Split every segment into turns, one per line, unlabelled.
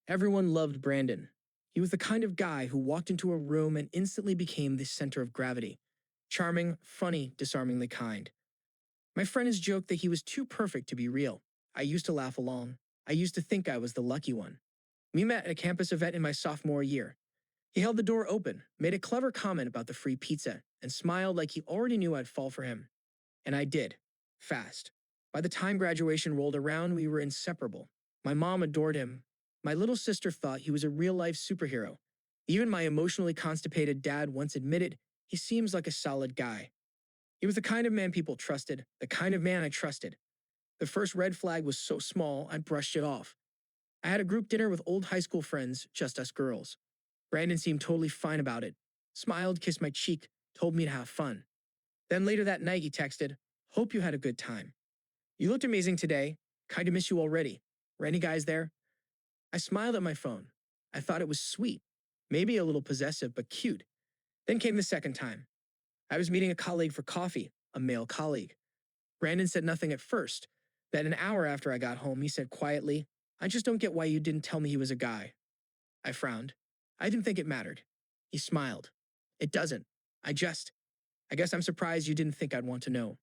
Everyone loved Brandon. He was the kind of guy who walked into a room and instantly became the center of gravity. Charming, funny, disarmingly kind. My friend has joked that he was too perfect to be real. I used to laugh along. I used to think I was the lucky one. We met at a campus event in my sophomore year. He held the door open, made a clever comment about the free pizza, and smiled like he already knew I'd fall for him. And I did. Fast. By the time graduation rolled around, we were inseparable. My mom adored him. My little sister thought he was a real-life superhero. Even my emotionally constipated dad once admitted he seems like a solid guy. He was the kind of man people trusted, the kind of man I trusted. The first red flag was so small, I brushed it off. I had a group dinner with old high school friends, just us girls. Brandon seemed totally fine about it. Smiled, kissed my cheek, told me to have fun. Then later that night, he texted, "Hope you had a good time. You looked amazing today. Kinda miss you already. Were any guys there?" I smiled at my phone. I thought it was sweet. Maybe a little possessive, but cute. Then came the second time. I was meeting a colleague for coffee, a male colleague. Brandon said nothing at first. Then an hour after I got home, he said quietly, "I just don't get why you didn't tell me he was a guy." I frowned. I didn't think it mattered. He smiled. "It doesn't. I guess I'm surprised you didn't think I'd want to know."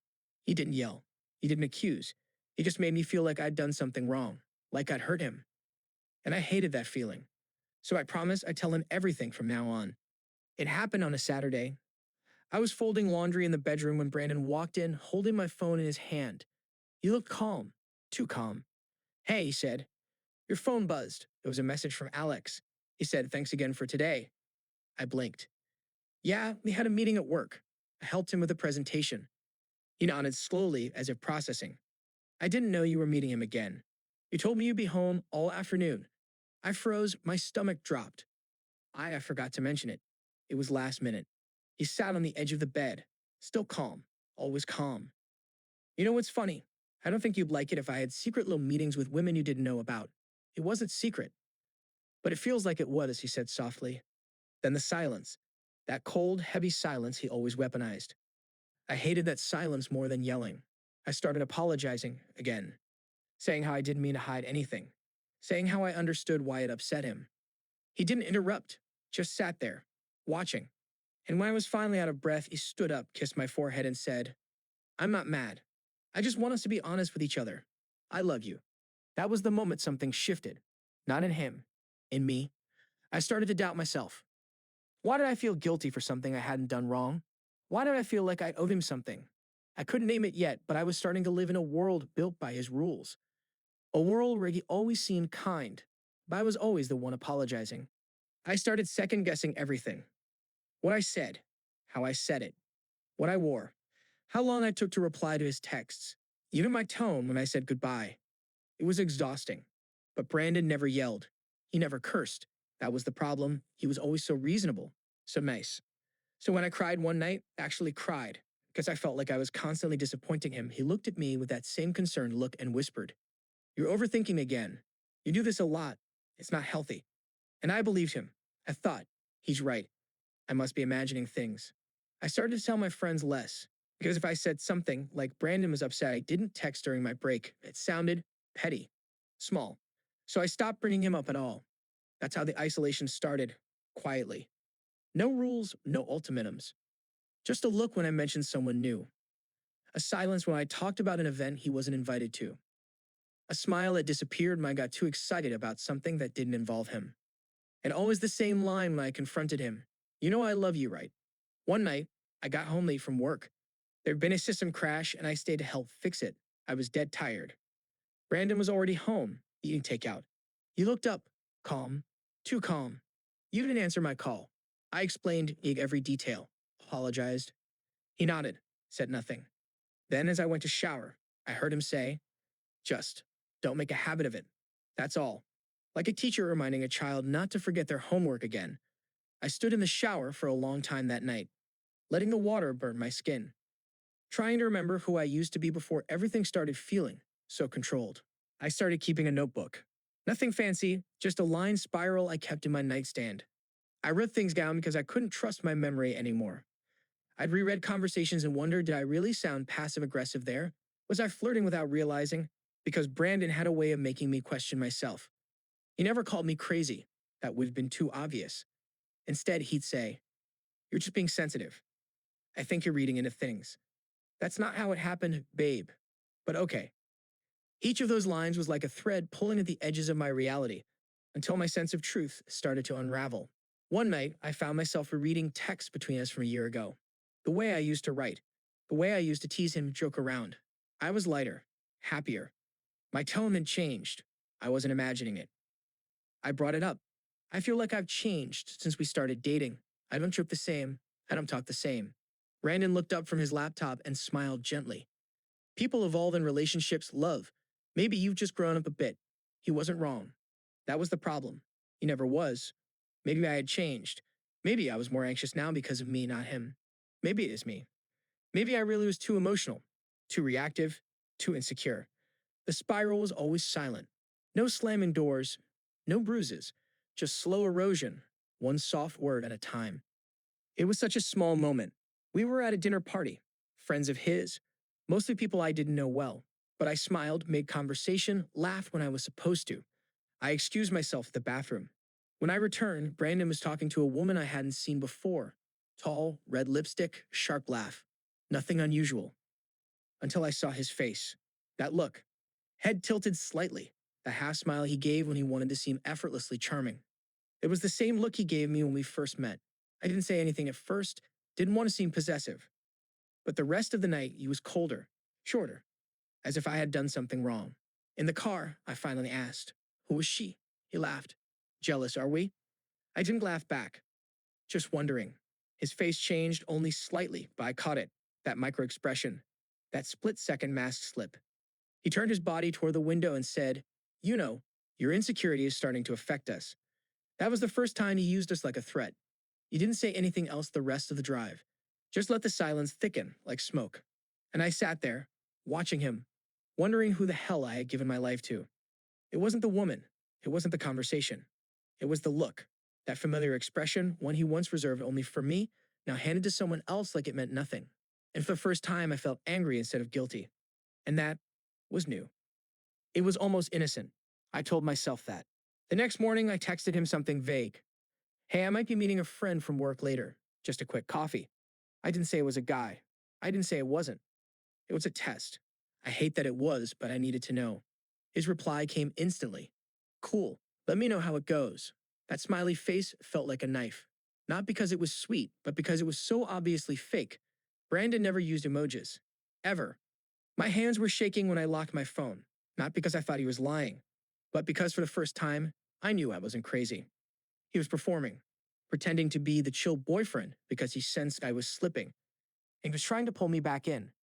He didn't yell. He didn't accuse. He just made me feel like I'd done something wrong, like I'd hurt him. And I hated that feeling. So I promised I'd tell him everything from now on. It happened on a Saturday. I was folding laundry in the bedroom when Brandon walked in, holding my phone in his hand. He looked calm, too calm. "Hey," he said. "Your phone buzzed. It was a message from Alex. He said, 'Thanks again for today.'" I blinked. "Yeah, we had a meeting at work. I helped him with a presentation." He nodded slowly, as if processing. "I didn't know you were meeting him again. You told me you'd be home all afternoon." I froze, my stomach dropped. I forgot to mention it. It was last minute. He sat on the edge of the bed, still calm, always calm. "You know what's funny? I don't think you'd like it if I had secret little meetings with women you didn't know about. It wasn't secret." "But it feels like it was," he said softly. Then the silence. That cold, heavy silence he always weaponized. I hated that silence more than yelling. I started apologizing again, saying how I didn't mean to hide anything, saying how I understood why it upset him. He didn't interrupt, just sat there, watching. And when I was finally out of breath, he stood up, kissed my forehead, and said, "I'm not mad. I just want us to be honest with each other. I love you." That was the moment something shifted. Not in him, in me. I started to doubt myself. Why did I feel guilty for something I hadn't done wrong? Why did I feel like I owed him something? I couldn't name it yet, but I was starting to live in a world built by his rules. A world where he always seemed kind, but I was always the one apologizing. I started second guessing everything. What I said, how I said it, what I wore, how long I took to reply to his texts, even my tone when I said goodbye. It was exhausting. But Brandon never yelled. He never cursed. That was the problem. He was always so reasonable, so nice. So when I cried one night, actually cried, because I felt like I was constantly disappointing him, he looked at me with that same concerned look and whispered, "You're overthinking again. You do this a lot. It's not healthy." And I believed him. I thought, he's right. I must be imagining things. I started to tell my friends less, because if I said something like Brandon was upset I didn't text during my break, it sounded petty, small. So I stopped bringing him up at all. That's how the isolation started, quietly. No rules, no ultimatums. Just a look when I mentioned someone new. A silence when I talked about an event he wasn't invited to. A smile that disappeared when I got too excited about something that didn't involve him. And always the same line when I confronted him. "You know I love you, right?" One night, I got home late from work. There'd been a system crash and I stayed to help fix it. I was dead tired. Brandon was already home, eating takeout. He looked up, calm, too calm. "You didn't answer my call." I explained every detail, apologized. He nodded, said nothing. Then as I went to shower, I heard him say, "Just don't make a habit of it. That's all." Like a teacher reminding a child not to forget their homework again. I stood in the shower for a long time that night, letting the water burn my skin, trying to remember who I used to be before everything started feeling so controlled. I started keeping a notebook. Nothing fancy, just a lined spiral I kept in my nightstand. I wrote things down because I couldn't trust my memory anymore. I'd reread conversations and wondered, did I really sound passive-aggressive there? Was I flirting without realizing? Because Brandon had a way of making me question myself. He never called me crazy. That would have been too obvious. Instead, he'd say, "You're just being sensitive. I think you're reading into things. That's not how it happened, babe. But okay." Each of those lines was like a thread pulling at the edges of my reality until my sense of truth started to unravel. One night, I found myself rereading texts between us from a year ago. The way I used to write, the way I used to tease him and joke around. I was lighter, happier. My tone had changed. I wasn't imagining it. I brought it up. "I feel like I've changed since we started dating. I don't trip the same. I don't talk the same." Brandon looked up from his laptop and smiled gently. "People evolve in relationships, love. Maybe you've just grown up a bit." He wasn't wrong. That was the problem. He never was. Maybe I had changed. Maybe I was more anxious now because of me, not him. Maybe it is me. Maybe I really was too emotional, too reactive, too insecure. The spiral was always silent. No slamming doors, no bruises, just slow erosion, one soft word at a time. It was such a small moment. We were at a dinner party, friends of his, mostly people I didn't know well. But I smiled, made conversation, laughed when I was supposed to. I excused myself at the bathroom. When I returned, Brandon was talking to a woman I hadn't seen before. Tall, red lipstick, sharp laugh. Nothing unusual. Until I saw his face. That look. Head tilted slightly. The half smile he gave when he wanted to seem effortlessly charming. It was the same look he gave me when we first met. I didn't say anything at first, didn't want to seem possessive. But the rest of the night, he was colder, shorter, as if I had done something wrong. In the car, I finally asked, "Who was she?" He laughed. "Jealous, are we?" I didn't laugh back, just wondering. His face changed only slightly, but I caught it. That micro expression, that split-second mask slip. He turned his body toward the window and said, "You know, your insecurity is starting to affect us." That was the first time he used us like a threat. He didn't say anything else the rest of the drive. Just let the silence thicken like smoke. And I sat there, watching him, wondering who the hell I had given my life to. It wasn't the woman. It wasn't the conversation. It was the look. That familiar expression, one he once reserved only for me, now handed to someone else like it meant nothing. And for the first time, I felt angry instead of guilty. And that was new. It was almost innocent. I told myself that. The next morning, I texted him something vague. "Hey, I might be meeting a friend from work later. Just a quick coffee." I didn't say it was a guy. I didn't say it wasn't. It was a test. I hate that it was, but I needed to know. His reply came instantly. "Cool. Let me know how it goes." That smiley face felt like a knife. Not because it was sweet, but because it was so obviously fake. Brandon never used emojis. Ever. My hands were shaking when I locked my phone. Not because I thought he was lying, but because for the first time, I knew I wasn't crazy. He was performing, pretending to be the chill boyfriend because he sensed I was slipping. And he was trying to pull me back in.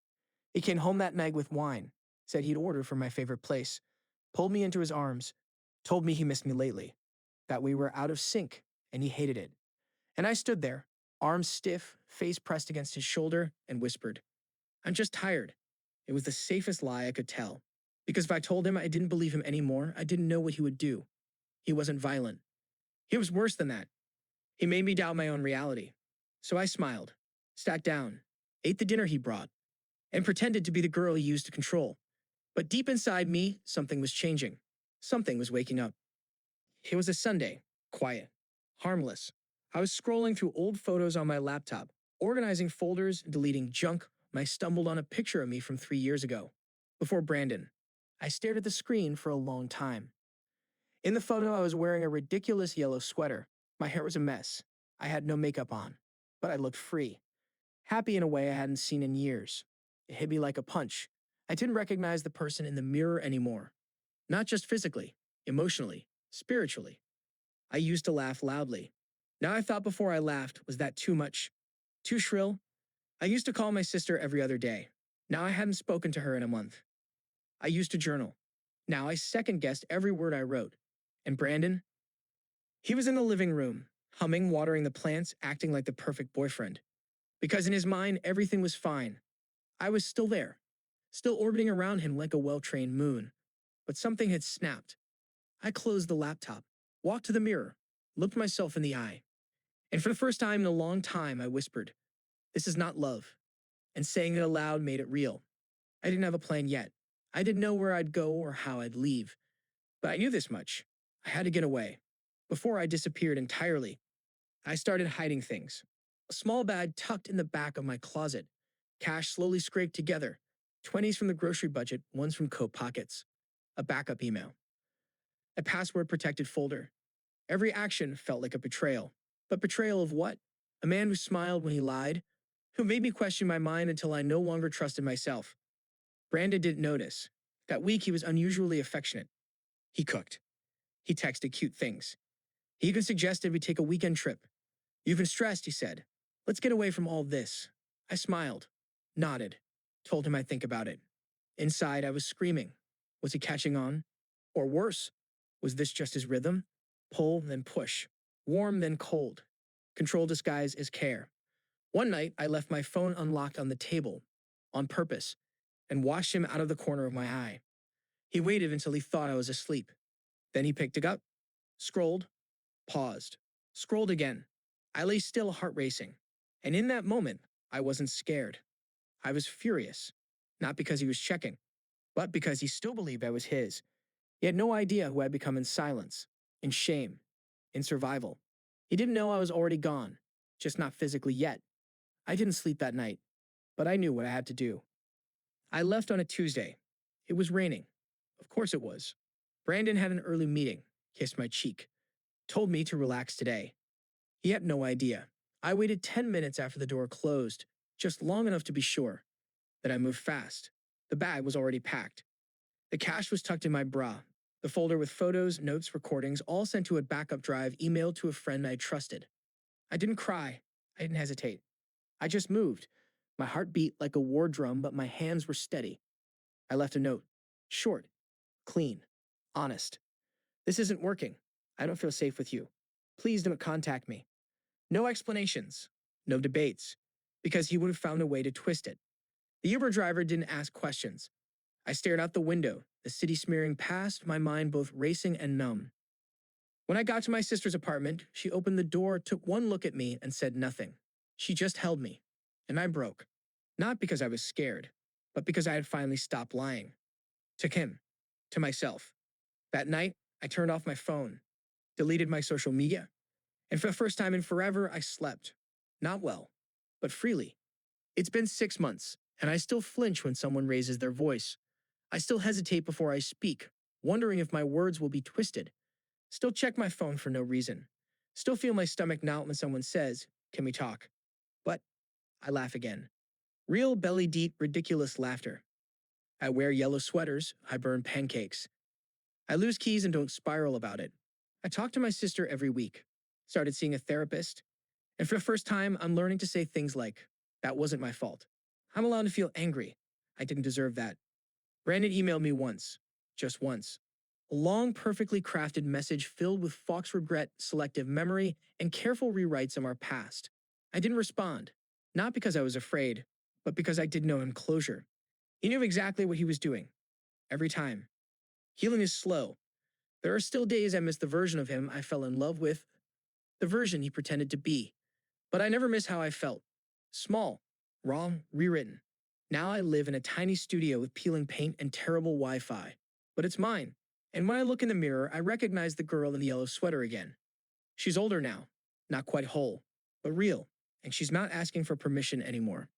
He came home that night with wine, said he'd ordered from my favorite place, pulled me into his arms, told me he missed me lately, that we were out of sync, and he hated it. And I stood there, arms stiff, face pressed against his shoulder, and whispered, "I'm just tired." It was the safest lie I could tell. Because if I told him I didn't believe him anymore, I didn't know what he would do. He wasn't violent. He was worse than that. He made me doubt my own reality. So I smiled, sat down, ate the dinner he brought, and pretended to be the girl he used to control. But deep inside me, something was changing. Something was waking up. It was a Sunday, quiet, harmless. I was scrolling through old photos on my laptop, organizing folders, deleting junk, when I stumbled on a picture of me from 3 years ago, before Brandon. I stared at the screen for a long time. In the photo, I was wearing a ridiculous yellow sweater. My hair was a mess. I had no makeup on, but I looked free, happy in a way I hadn't seen in years. It hit me like a punch. I didn't recognize the person in the mirror anymore. Not just physically, emotionally, spiritually. I used to laugh loudly. Now I thought before I laughed, was that too much? Too shrill? I used to call my sister every other day. Now I hadn't spoken to her in a month. I used to journal. Now I second-guessed every word I wrote. And Brandon? He was in the living room, humming, watering the plants, acting like the perfect boyfriend. Because in his mind, everything was fine. I was still there, still orbiting around him like a well-trained moon. But something had snapped. I closed the laptop, walked to the mirror, looked myself in the eye. And for the first time in a long time, I whispered, "This is not love." And saying it aloud made it real. I didn't have a plan yet. I didn't know where I'd go or how I'd leave. But I knew this much. I had to get away. Before I disappeared entirely, I started hiding things. A small bag tucked in the back of my closet. Cash slowly scraped together. 20s from the grocery budget, ones from coat pockets. A backup email. A password protected folder. Every action felt like a betrayal. But betrayal of what? A man who smiled when he lied? Who made me question my mind until I no longer trusted myself? Brandon didn't notice. That week he was unusually affectionate. He cooked. He texted cute things. He even suggested we take a weekend trip. You've been stressed, he said. Let's get away from all this. I smiled, nodded, told him I'd think about it. Inside, I was screaming. Was he catching on? Or worse, was this just his rhythm? Pull, then push. Warm, then cold. Control disguised as care. One night, I left my phone unlocked on the table, on purpose, and watched him out of the corner of my eye. He waited until he thought I was asleep. Then he picked it up, scrolled, paused, scrolled again. I lay still, heart racing. And in that moment, I wasn't scared. I was furious. Not because he was checking, but because he still believed I was his. He had no idea who I'd become in silence, in shame, in survival. He didn't know I was already gone, just not physically yet. I didn't sleep that night, but I knew what I had to do. I left on a Tuesday. It was raining. Of course it was. Brandon had an early meeting, kissed my cheek, told me to relax today. He had no idea. I waited 10 minutes after the door closed, just long enough to be sure. Then I moved fast. The bag was already packed. The cash was tucked in my bra. The folder with photos, notes, recordings, all sent to a backup drive emailed to a friend I trusted. I didn't cry. I didn't hesitate. I just moved. My heart beat like a war drum, but my hands were steady. I left a note. Short, clean, honest. This isn't working. I don't feel safe with you. Please don't contact me. No explanations. No debates. Because he would have found a way to twist it. The Uber driver didn't ask questions. I stared out the window, the city smearing past, my mind both racing and numb. When I got to my sister's apartment, she opened the door, took one look at me, and said nothing. She just held me. And I broke. Not because I was scared, but because I had finally stopped lying. To him. To myself. That night, I turned off my phone, deleted my social media, and for the first time in forever, I slept. Not well, but freely. It's been 6 months, and I still flinch when someone raises their voice. I still hesitate before I speak, wondering if my words will be twisted. Still check my phone for no reason. Still feel my stomach knot when someone says, "Can we talk?" But I laugh again. Real belly deep, ridiculous laughter. I wear yellow sweaters, I burn pancakes. I lose keys and don't spiral about it. I talk to my sister every week. Started seeing a therapist. And for the first time, I'm learning to say things like, that wasn't my fault. I'm allowed to feel angry. I didn't deserve that. Brandon emailed me once. Just once. A long, perfectly crafted message filled with Fox regret, selective memory, and careful rewrites of our past. I didn't respond. Not because I was afraid, but because I didn't know him closure. He knew exactly what he was doing. Every time. Healing is slow. There are still days I miss the version of him I fell in love with, the version he pretended to be. But I never miss how I felt. Small, wrong, rewritten. Now I live in a tiny studio with peeling paint and terrible Wi-Fi. But it's mine. And when I look in the mirror, I recognize the girl in the yellow sweater again. She's older now, not quite whole, but real, and she's not asking for permission anymore.